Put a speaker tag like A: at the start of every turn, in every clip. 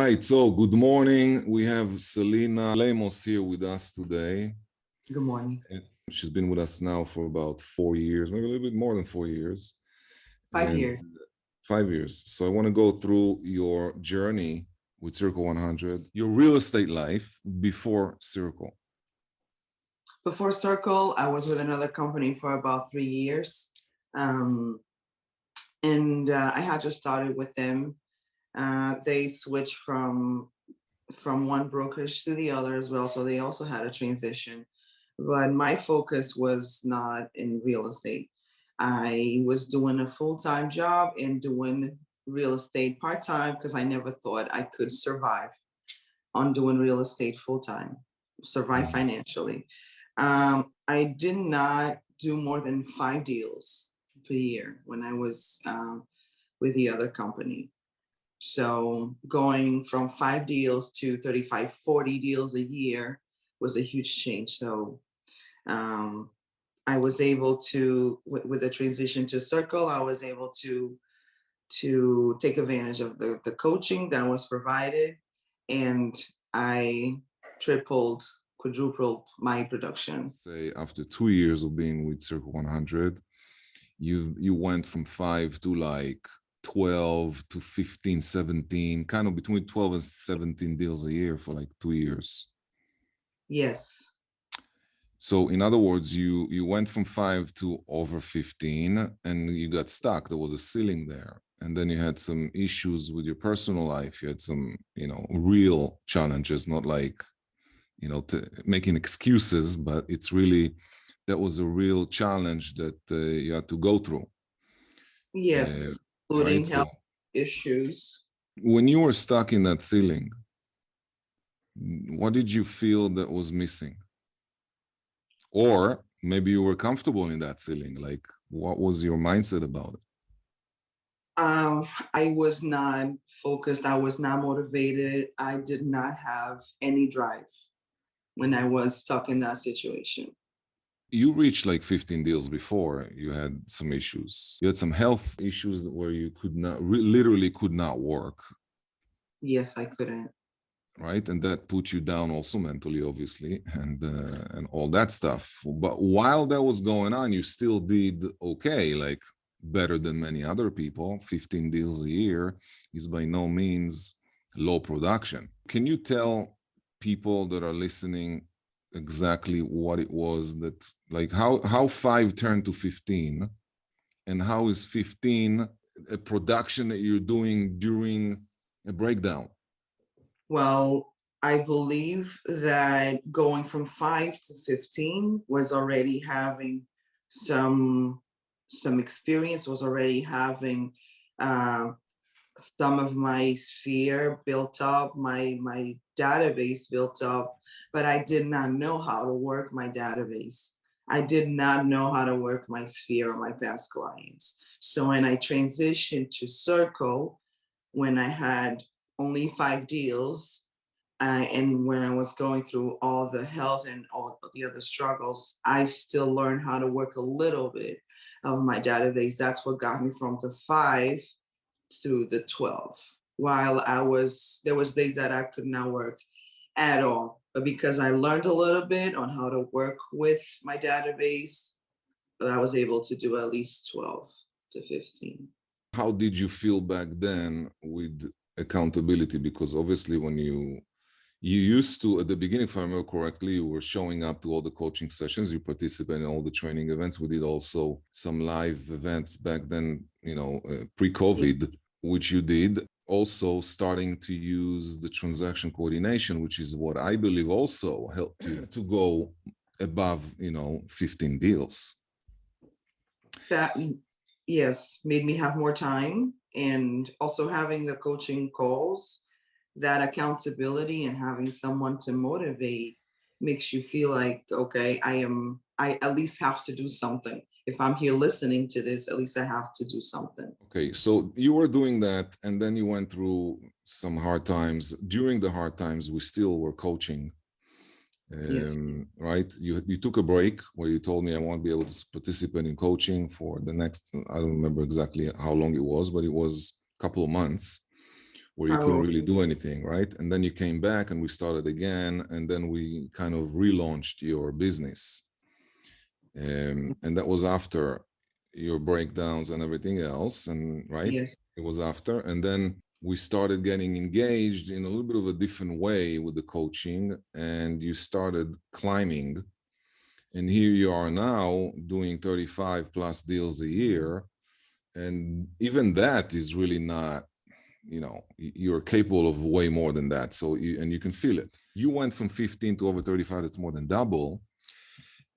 A: right, so good morning. We have Celina Lemos here with us today.
B: Good morning.
A: And she's been with us now for about 4 years, maybe a little bit more than 4 years.
B: 5 years.
A: 5 years. So I want to go through your journey with Circle 100, your real estate life before Circle.
B: Before Circle, I was with another company for about 3 years. I had just started with them. They switched from one brokerage to the other as well, so they also had a transition. But my focus was not in real estate. I was doing a full-time job and doing real estate part-time because I never thought I could survive on doing real estate full-time, survive financially. I did not do more than 5 deals per year when I was with the other company. So going from 5 deals to 35, 40 deals a year was a huge change. So I was able to, with the transition to Circle, I was able to take advantage of the coaching that was provided, and I tripled, quadrupled my production.
A: Say after 2 years of being with Circle 100, you went from 5 to like 12 to 15, 17, kind of between 12 and 17 deals a year for like 2 years.
B: Yes.
A: So in other words, you went from 5 to over 15 and you got stuck. There was a ceiling there. And then you had some issues with your personal life. You had some, real challenges, not like, making excuses, but it's really, that was a real challenge that you had to go through.
B: Yes, including
A: right?
B: health issues.
A: When you were stuck in that ceiling, what did you feel that was missing? Or maybe you were comfortable in that ceiling. Like, what was your mindset about it?
B: I was not focused. I was not motivated. I did not have any drive when I was stuck in that situation.
A: You reached like 15 deals before you had some issues. You had some health issues where you could not, literally could not work.
B: Yes, I couldn't.
A: Right, and that put you down also mentally, obviously, and all that stuff. But while that was going on, you still did okay, like better than many other people. 15 deals a year is by no means low production. Can you tell people that are listening exactly what it was that, like, how 5 turned to 15, and how is 15 a production that you're doing during a breakdown?
B: Well, I believe that going from 5 to 15 was already having some experience, was already having some of my sphere built up, my database built up, but I did not know how to work my database. I did not know how to work my sphere or my past clients. So when I transitioned to Circle, when I had only 5 deals, and when I was going through all the health and all the other struggles, I still learned how to work a little bit of my database. That's what got me from the 5 to the 12. While there was days that I could not work at all, but because I learned a little bit on how to work with my database, I was able to do at least 12 to 15.
A: How did you feel back then with accountability? Because obviously when you used to, at the beginning, if I remember correctly, you were showing up to all the coaching sessions, you participated in all the training events. We did also some live events back then, pre-COVID, which you did. Also starting to use the transaction coordination, which is what I believe also helped you to go above, 15 deals.
B: That, yes, made me have more time, and also having the coaching calls, that accountability and having someone to motivate makes you feel like, okay, I at least have to do something. If I'm here listening to this, at least I have to do something.
A: Okay, so you were doing that, and then you went through some hard times. During the hard times, we still were coaching.
B: Yes.
A: Right? You took a break where you told me I won't be able to participate in coaching for the next, I don't remember exactly how long it was, but it was a couple of months. where you couldn't really do anything, right? And then you came back and we started again, and then we kind of relaunched your business. And that was after your breakdowns and everything else, and right?
B: Yes.
A: It was after, and then we started getting engaged in a little bit of a different way with the coaching, and you started climbing. And here you are now doing 35 plus deals a year. And even that is really not, you're capable of way more than that. So, and you can feel it. You went from 15 to over 35, that's more than double.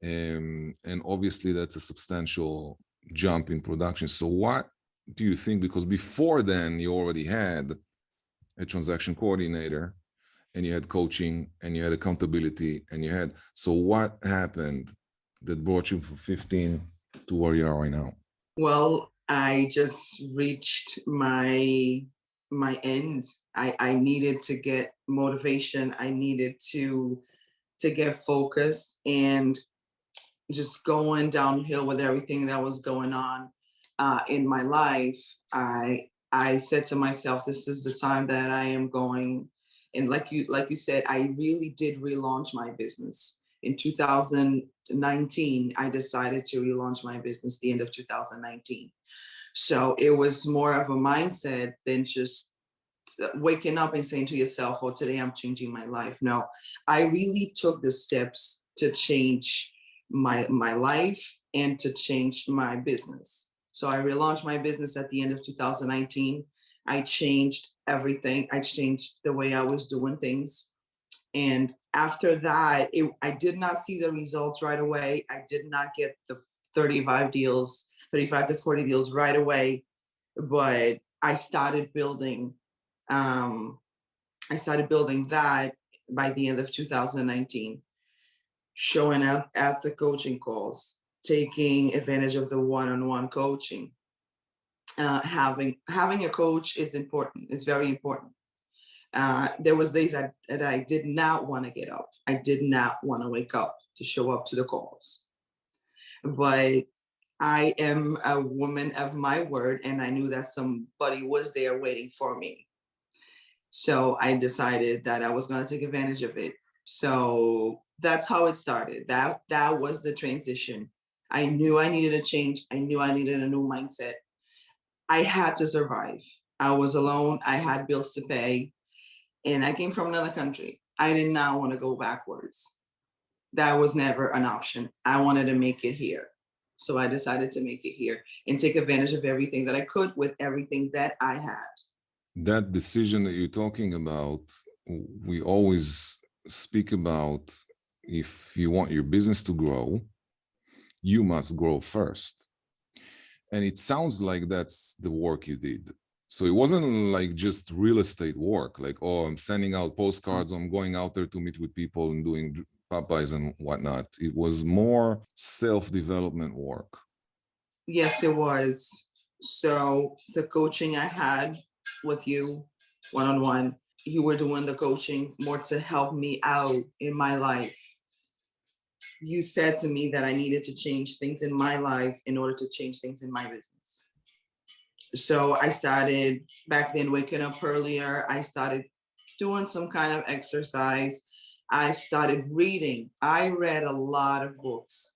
A: And obviously that's a substantial jump in production. So what do you think? Because before then you already had a transaction coordinator, and you had coaching, and you had accountability, and you had, so what happened that brought you from 15 to where you are right now?
B: Well, I just reached my end. I needed to get motivation. I needed to get focused, and just going downhill with everything that was going on in my life. I said to myself, this is the time that I am going. And like you said, I really did relaunch my business. In 2019, I decided to relaunch my business the end of 2019. So it was more of a mindset than just waking up and saying to yourself, oh, today I'm changing my life. No, I really took the steps to change my life and to change my business. So I relaunched my business at the end of 2019. I changed everything. I changed the way I was doing things. And after that, I did not see the results right away. I did not get the 35 to 40 deals right away. But I started building that by the end of 2019, showing up at the coaching calls, taking advantage of the one-on-one coaching. Having a coach is important. It's very important. There was days that I did not want to get up. I did not want to wake up to show up to the calls. But I am a woman of my word, and I knew that somebody was there waiting for me. So I decided that I was going to take advantage of it. So that's how it started. That was the transition. I knew I needed a change. I knew I needed a new mindset. I had to survive. I was alone. I had bills to pay. And I came from another country. I did not want to go backwards. That was never an option. I wanted to make it here. So I decided to make it here and take advantage of everything that I could with everything that I had.
A: That decision that you're talking about, we always speak about, if you want your business to grow, you must grow first. And it sounds like that's the work you did. So it wasn't like just real estate work, like, oh, I'm sending out postcards, I'm going out there to meet with people and doing Popeyes and whatnot. It was more self-development work.
B: Yes, it was. So the coaching I had with you one-on-one, you were doing the coaching more to help me out in my life. You said to me that I needed to change things in my life in order to change things in my business. So I started back then waking up earlier. I started doing some kind of exercise. I started reading. I read a lot of books.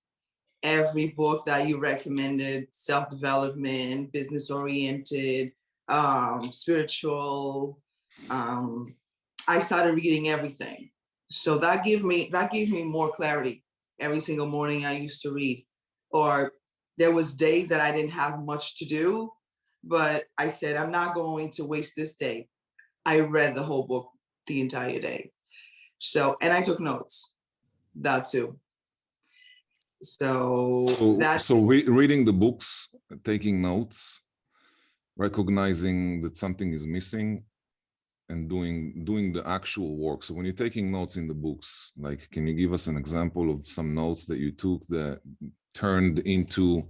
B: Every book that you recommended, self-development, business-oriented, spiritual. I started reading everything. So that gave me more clarity. Every single morning I used to read. Or there was days that I didn't have much to do, but I said, I'm not going to waste this day. I read the whole book the entire day. So, and I took notes, that too.
A: So reading the books, taking notes, recognizing that something is missing, and doing the actual work. So when you're taking notes in the books, like, can you give us an example of some notes that you took that turned into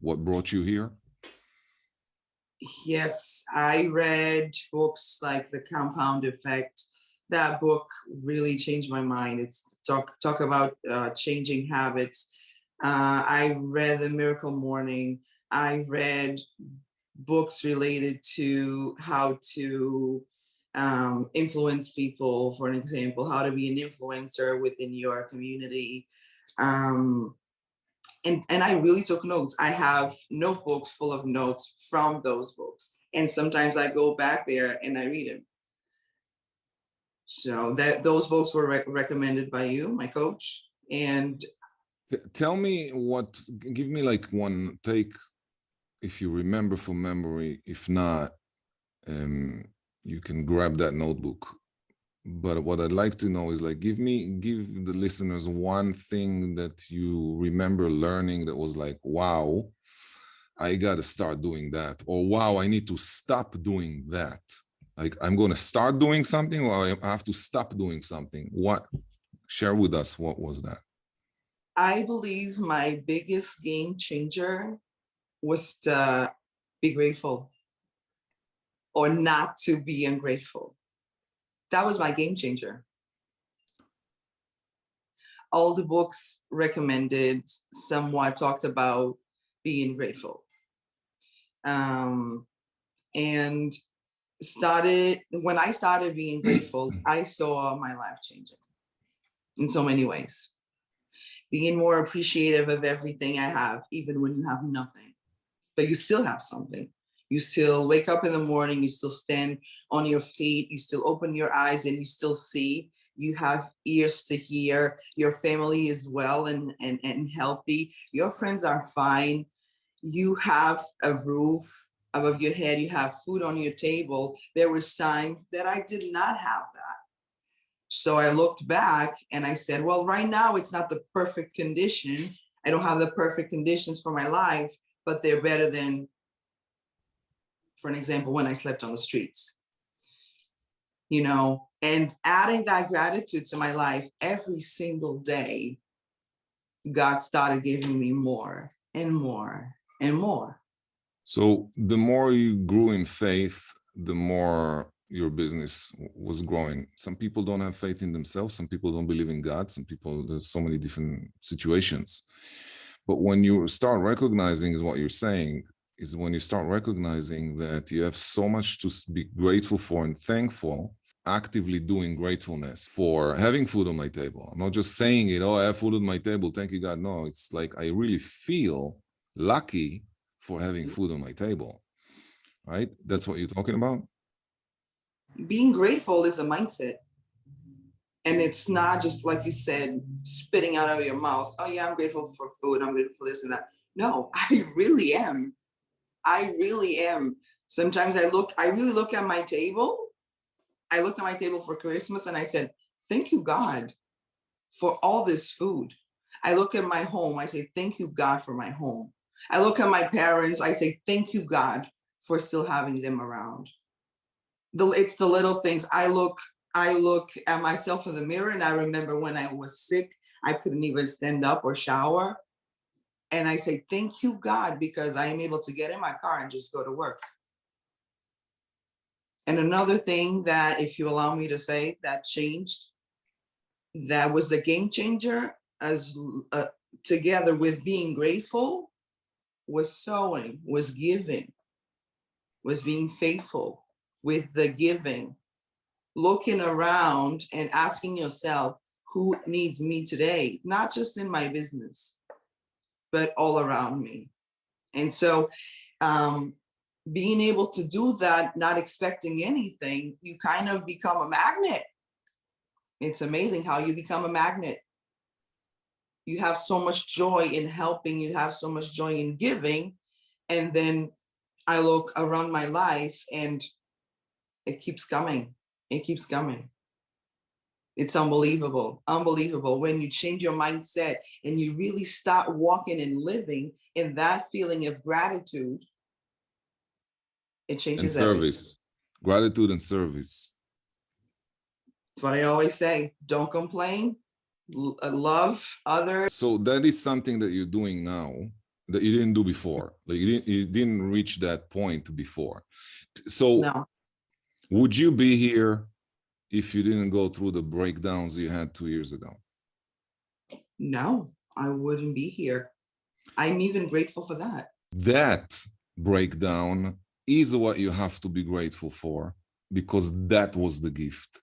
A: what brought you here?
B: Yes, I read books like The Compound Effect. That book really changed my mind. It's talk about changing habits. I read The Miracle Morning. I read books related to how to influence people, for an example, how to be an influencer within your community. And I really took notes. I have notebooks full of notes from those books. And sometimes I go back there and I read them. So those books were recommended by you, my coach. And
A: tell me give me like one take, if you remember from memory. If not, you can grab that notebook. But what I'd like to know is like, give the listeners one thing that you remember learning that was like, wow, I got to start doing that, or wow, I need to stop doing that. Like, I'm going to start doing something, or I have to stop doing something. Share with us, what was that?
B: I believe my biggest game changer was to be grateful, or not to be ungrateful. That was my game changer. All the books recommended somewhat talked about being grateful. And when I started being grateful, I saw my life changing in so many ways. Being more appreciative of everything I have, even when you have nothing, but you still have something. You still wake up in the morning, you still stand on your feet, you still open your eyes and you still see. You have ears to hear. Your family is well and healthy. Your friends are fine. You have a roof above your head. You have food on your table. There were signs that I did not have that. So I looked back and I said, well, right now it's not the perfect condition. I don't have the perfect conditions for my life, but they're better than, for an example, when I slept on the streets. You know, and adding that gratitude to my life every single day, God started giving me more and more and more.
A: So the more you grew in faith, the more your business was growing. Some people don't have faith in themselves. Some people don't believe in God. Some people, there's so many different situations. But when you start recognizing, is what you're saying, is when you start recognizing that you have so much to be grateful for and thankful, actively doing gratefulness for having food on my table. I'm not just saying it, oh, I have food on my table, thank you, God. No, it's like I really feel lucky for having food on my table, right? That's what you're talking about?
B: Being grateful is a mindset. And it's not just, like you said, spitting out of your mouth, oh yeah, I'm grateful for food, I'm grateful for this and that. No, I really am. I really am. Sometimes I really look at my table. I looked at my table for Christmas and I said, thank you, God, for all this food. I look at my home, I say, thank you, God, for my home. I look at my parents, I say, thank you, God, for still having them around. It's the little things. I look at myself in the mirror and I remember when I was sick, I couldn't even stand up or shower. And I say, thank you, God, because I am able to get in my car and just go to work. And another thing that, if you allow me to say, that changed, that was the game changer, as together with being grateful, was sowing, was giving, was being faithful with the giving, looking around and asking yourself, who needs me today? Not just in my business, but all around me. And so being able to do that, not expecting anything, you kind of become a magnet. It's amazing how you become a magnet. You have so much joy in helping, you have so much joy in giving. And then I look around my life and it keeps coming. It keeps coming. It's unbelievable, unbelievable. When you change your mindset and you really start walking and living in that feeling of gratitude, it changes
A: And
B: everything.
A: service, gratitude and service.
B: That's what I always say. Don't complain, love others.
A: So that is something that you're doing now that you didn't do before. Like you didn't reach that point before. So
B: No,
A: would you be here if you didn't go through the breakdowns you had 2 years ago?
B: no, I wouldn't be here. I'm even grateful for that.
A: That breakdown is what you have to be grateful for, because that was the gift.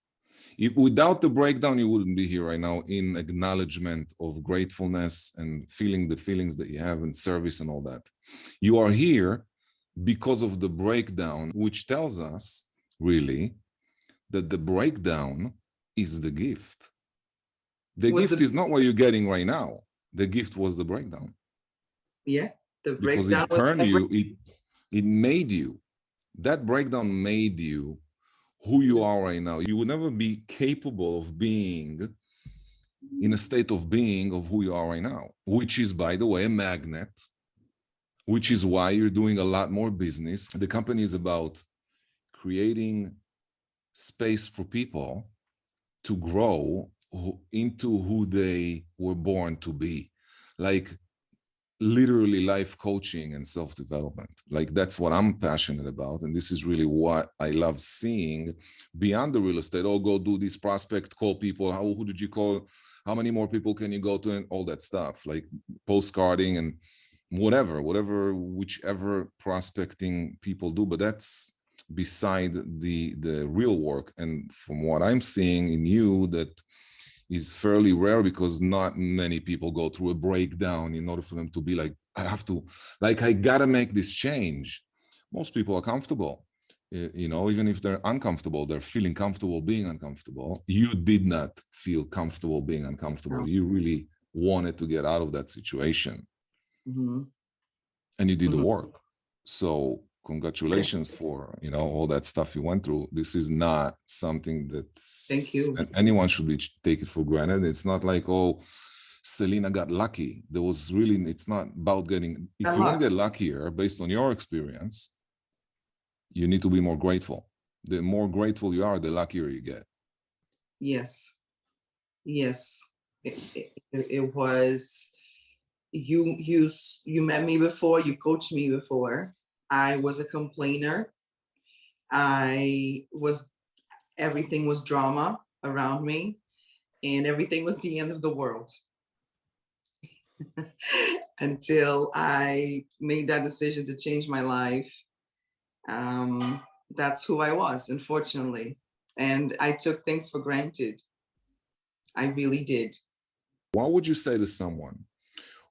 A: Without the breakdown, you wouldn't be here right now in acknowledgement of gratefulness and feeling the feelings that you have in service and all that. You are here because of the breakdown, which tells us really that the breakdown is the gift. The gift is not what you're getting right now. The gift was the breakdown.
B: Yeah, the
A: Because
B: breakdown
A: it turned you, it made you, that breakdown made you who you are right now. You would never be capable of being in a state of being of who you are right now, which is, by the way, a magnet, which is why you're doing a lot more business. The company is about creating space for people to grow into who they were born to be. Like literally life coaching and self-development. Like that's what I'm passionate about. And this is really what I love seeing beyond the real estate. Oh, go do this prospect, call people. Who did you call? How many more people can you go to? And all that stuff, like postcarding and whichever prospecting people do. But that's beside the real work. And from what I'm seeing in you, that is fairly rare, because not many people go through a breakdown in order for them to be like, I gotta make this change. Most people are comfortable, even if they're uncomfortable, they're feeling comfortable being uncomfortable. You did not feel comfortable being uncomfortable. You really wanted to get out of that situation.
B: Mm-hmm.
A: And you did the work. So congratulations for all that stuff you went through. This is not something that
B: thank you
A: anyone should take it for granted. It's not like, oh, Celina got lucky. It's not about getting, if you want to get luckier based on your experience, you need to be more grateful. The more grateful you are, the luckier you get.
B: Yes it was, you met me before, you coached me before. I was a complainer. Everything was drama around me, and everything was the end of the world. Until I made that decision to change my life. That's who I was, unfortunately. And I took things for granted. I really did.
A: What would you say to someone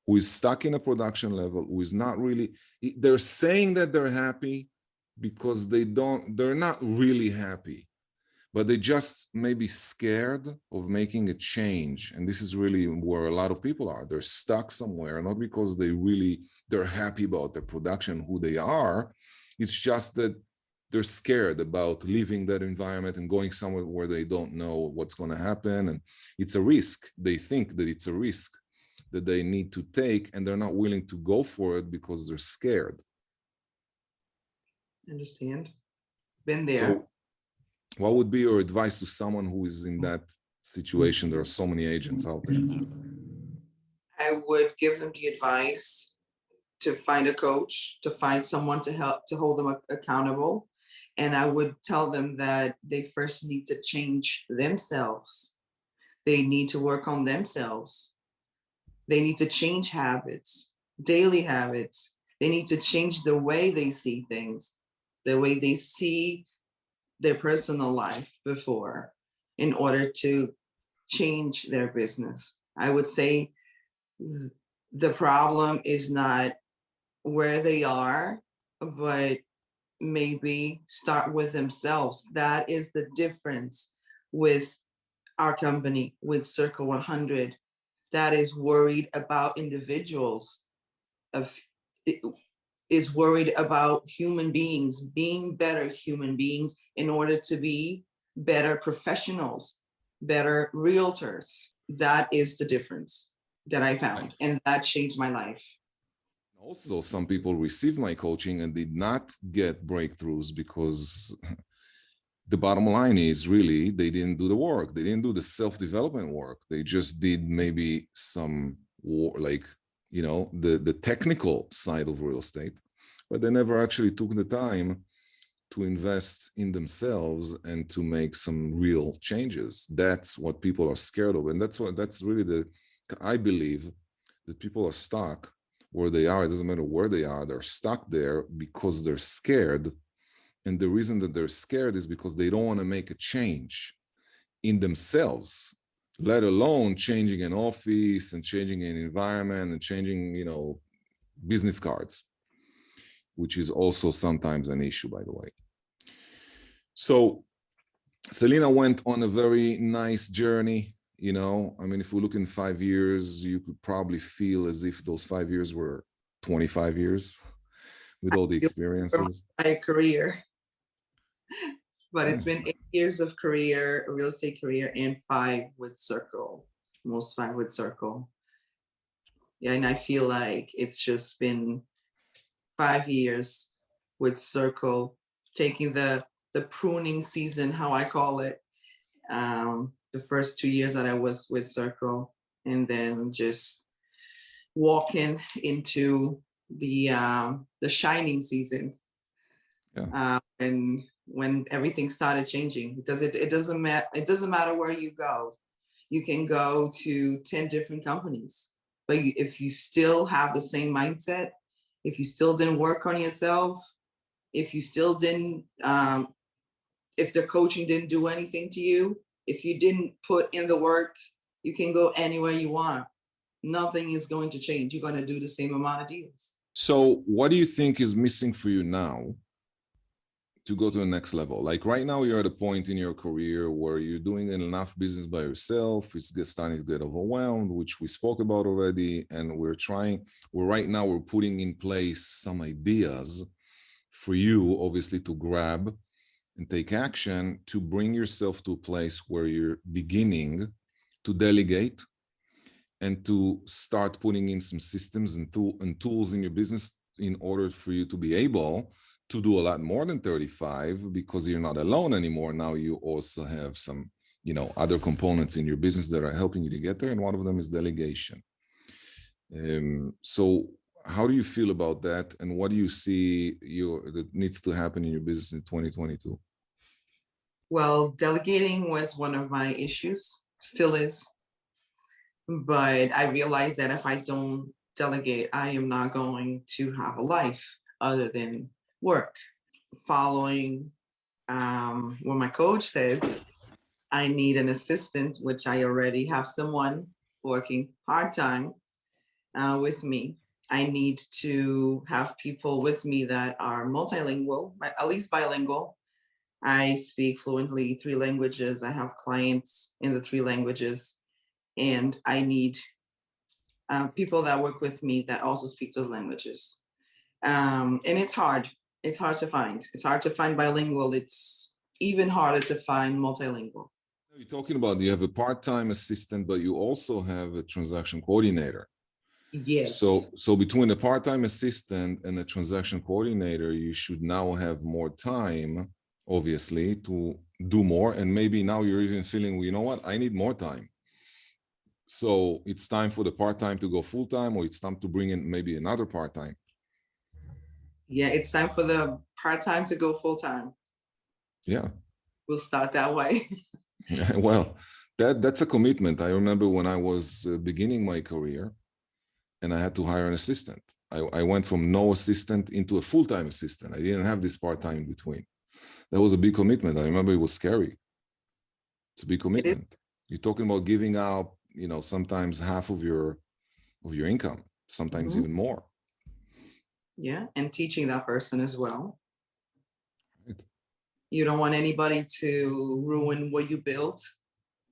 A: who is stuck in a production level, who is not really, they're saying that they're happy because they're not really happy, but they just may be scared of making a change. And this is really where a lot of people are. They're stuck somewhere, not because they're happy about their production, who they are. It's just that they're scared about leaving that environment and going somewhere where they don't know what's going to happen. And it's a risk. They think that it's a risk that they need to take, and they're not willing to go for it because they're scared.
B: Understand. Been there.
A: So what would be your advice to someone who is in that situation? There are so many agents out there.
B: I would give them the advice to find a coach, to find someone to help, to hold them accountable. And I would tell them that they first need to change themselves. They need to work on themselves. They need to change habits, daily habits. They need to change the way they see things, the way they see their personal life before, in order to change their business. I would say the problem is not where they are, but maybe start with themselves. That is the difference with our company, with Circle 100. That is worried about individuals, is worried about human beings, being better human beings in order to be better professionals, better realtors. That is the difference that I found, and that changed my life.
A: Also, some people received my coaching and did not get breakthroughs because the bottom line is really they didn't do the work. They didn't do the self-development work. They just did maybe some the technical side of real estate, but they never actually took the time to invest in themselves and to make some real changes. That's what people are scared of. And that's really I believe that people are stuck where they are. It doesn't matter where they are. They're stuck there because they're scared And the reason that they're scared is because they don't want to make a change in themselves, let alone changing an office and changing an environment and changing, business cards, which is also sometimes an issue, by the way. So Celina went on a very nice journey. If we look in 5 years, you could probably feel as if those 5 years were 25 years with all the experiences.
B: My career, but it's been 8 years of career, a real estate career, and 5 with Circle, almost 5 with Circle. Yeah, and I feel like it's just been 5 years with Circle, taking the pruning season, how I call it. The first 2 years that I was with Circle, and then just walking into the shining season.
A: Yeah.
B: And when everything started changing, because it doesn't matter where you go. You can go to 10 different companies, but if you still have the same mindset, if you still didn't work on yourself, if you still didn't, if the coaching didn't do anything to you, if you didn't put in the work, you can go anywhere you want. Nothing is going to change. You're going to do the same amount of deals.
A: So what do you think is missing for you now to go to the next level? Like right now, you're at a point in your career where you're doing enough business by yourself. It's starting to get overwhelmed, which we spoke about already. And right now we're putting in place some ideas for you, obviously, to grab and take action to bring yourself to a place where you're beginning to delegate and to start putting in some systems and tools in your business in order for you to be able to do a lot more than 35, because you're not alone anymore. Now you also have some, other components in your business that are helping you to get there. And one of them is delegation. So how do you feel about that? And what do you see that needs to happen in your business in 2022?
B: Well, delegating was one of my issues, still is. But I realized that if I don't delegate, I am not going to have a life other than work. Following what my coach says, I need an assistant, which I already have someone working part-time with me. I need to have people with me that are multilingual, at least bilingual. I speak fluently 3 languages. I have clients in the 3 languages. And I need people that work with me that also speak those languages. And it's hard. It's hard to find. It's hard to find bilingual. It's even harder to find multilingual.
A: You're talking about you have a part-time assistant, but you also have a transaction coordinator.
B: Yes.
A: So between a part-time assistant and a transaction coordinator, you should now have more time, obviously, to do more. And maybe now you're even feeling, you know what, I need more time. So it's time for the part-time to go full-time, or it's time to bring in maybe another part-time.
B: Yeah, it's time for the part-time to go full-time.
A: Yeah.
B: We'll start that way.
A: Well, that's a commitment. I remember when I was beginning my career and I had to hire an assistant. I went from no assistant into a full-time assistant. I didn't have this part-time in between. That was a big commitment. I remember it was scary. It's a big commitment. You're talking about giving up, sometimes half of your income, sometimes even more.
B: Yeah, and teaching that person as well.
A: Right.
B: You don't want anybody to ruin what you built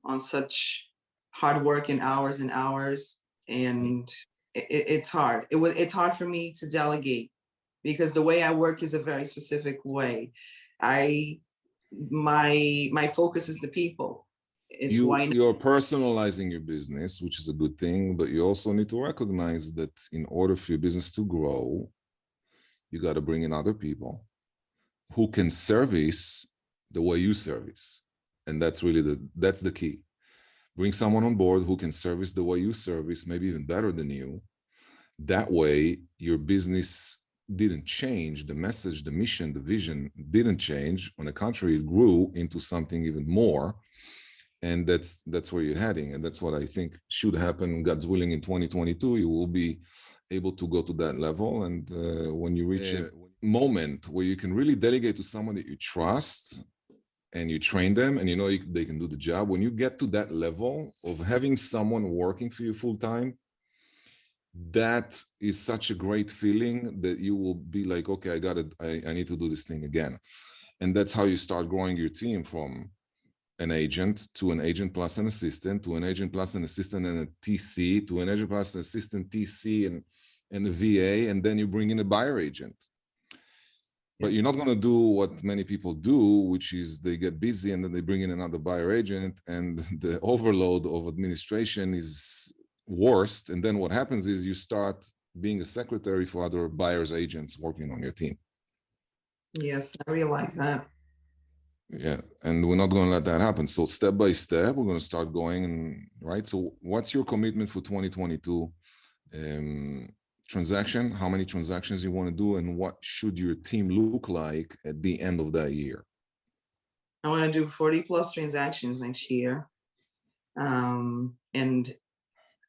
B: on such hard work and hours, and it's hard. It's hard for me to delegate because the way I work is a very specific way. My focus is the people.
A: You're personalizing your business, which is a good thing, but you also need to recognize that in order for your business to grow, you got to bring in other people who can service the way you service. And that's really that's the key. Bring someone on board who can service the way you service, maybe even better than you. That way, your business didn't change. The message, the mission, the vision didn't change. On the contrary, it grew into something even more. And that's where you're heading. And that's what I think should happen, God's willing, in 2022. You will be able to go to that level. And when you reach a moment where you can really delegate to someone that you trust and you train them and you know they can do the job, when you get to that level of having someone working for you full time, that is such a great feeling that you will be like, okay, I got it. I need to do this thing again. And that's how you start growing your team from an agent to an agent plus an assistant to an agent plus an assistant and a TC to an agent plus an assistant TC and a VA. And then you bring in a buyer agent. But you're not going to do what many people do, which is they get busy and then they bring in another buyer agent and the overload of administration is worst. And then what happens is you start being a secretary for other buyers agents working on your team.
B: Yes, I realize that.
A: Yeah, and we're not going to let that happen. So step by step, we're going to start going, and right. So what's your commitment for 2022? Transaction, how many transactions you want to do, and what should your team look like at the end of that year?
B: I want to do 40 plus transactions next year. And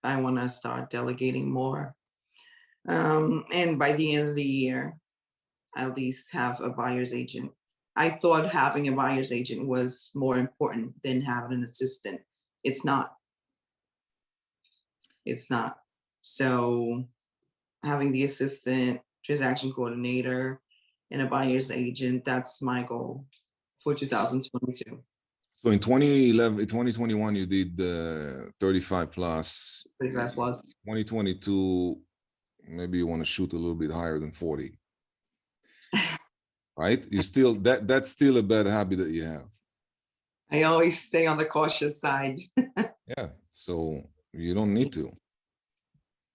B: I want to start delegating more. And by the end of the year, at least have a buyer's agent. I thought having a buyer's agent was more important than having an assistant. It's not. It's not. So having the assistant, transaction coordinator, and a buyer's agent, that's my goal for 2022.
A: So in 2021, you did 35 plus.
B: 35 plus.
A: 2022, maybe you want to shoot a little bit higher than 40. Right? You still, that's still a bad habit that you have.
B: I always stay on the cautious side.
A: Yeah, so you don't need to.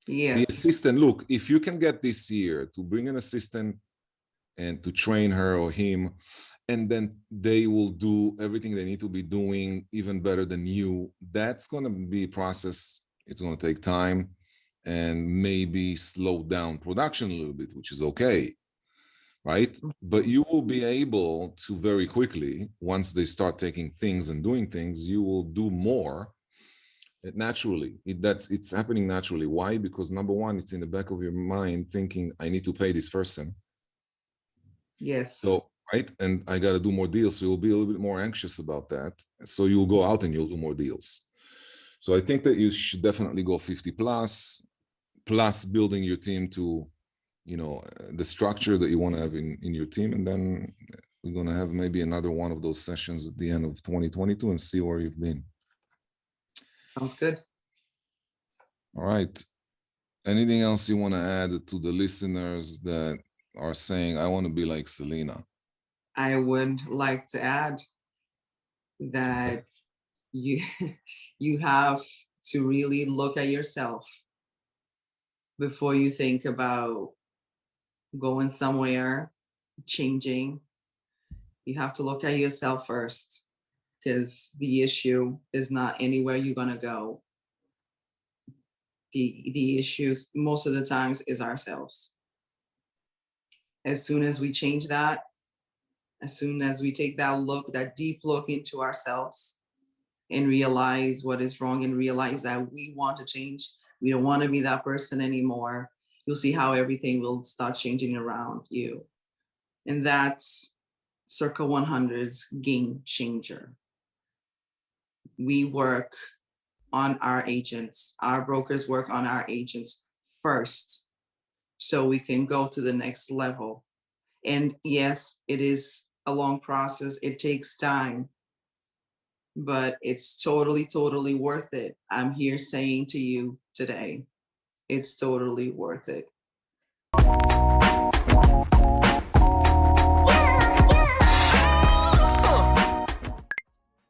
B: Yes.
A: The assistant, look, if you can get this year to bring an assistant and to train her or him, and then they will do everything they need to be doing even better than you, that's going to be a process. It's going to take time and maybe slow down production a little bit, which is okay, right? But you will be able to very quickly, once they start taking things and doing things, you will do more naturally. It's happening naturally. Why? Because number one, it's in the back of your mind thinking, I need to pay this person.
B: Yes.
A: So, right, and I got to do more deals. So you'll be a little bit more anxious about that. So you'll go out and you'll do more deals. So I think that you should definitely go 50 plus building your team to, you know, the structure that you want to have in your team. And then we're going to have maybe another one of those sessions at the end of 2022 and see where you've been.
B: Sounds good.
A: All right. Anything else you want to add to the listeners that are saying, I want to be like Celina?
B: I would like to add that you have to really look at yourself before you think about going somewhere, changing. You have to look at yourself first, because the issue is not anywhere you're going to go. The issues most of the times is ourselves. As soon as we change that, as soon as we take that deep look into ourselves and realize what is wrong and realize that we want to change, we don't want to be that person anymore, you'll see how everything will start changing around you. And that's Circle 100's game changer. We work on our agents. Our brokers work on our agents first, so we can go to the next level. And yes, it is a long process. It takes time, but it's totally, totally worth it. I'm here saying to you today, it's totally worth it.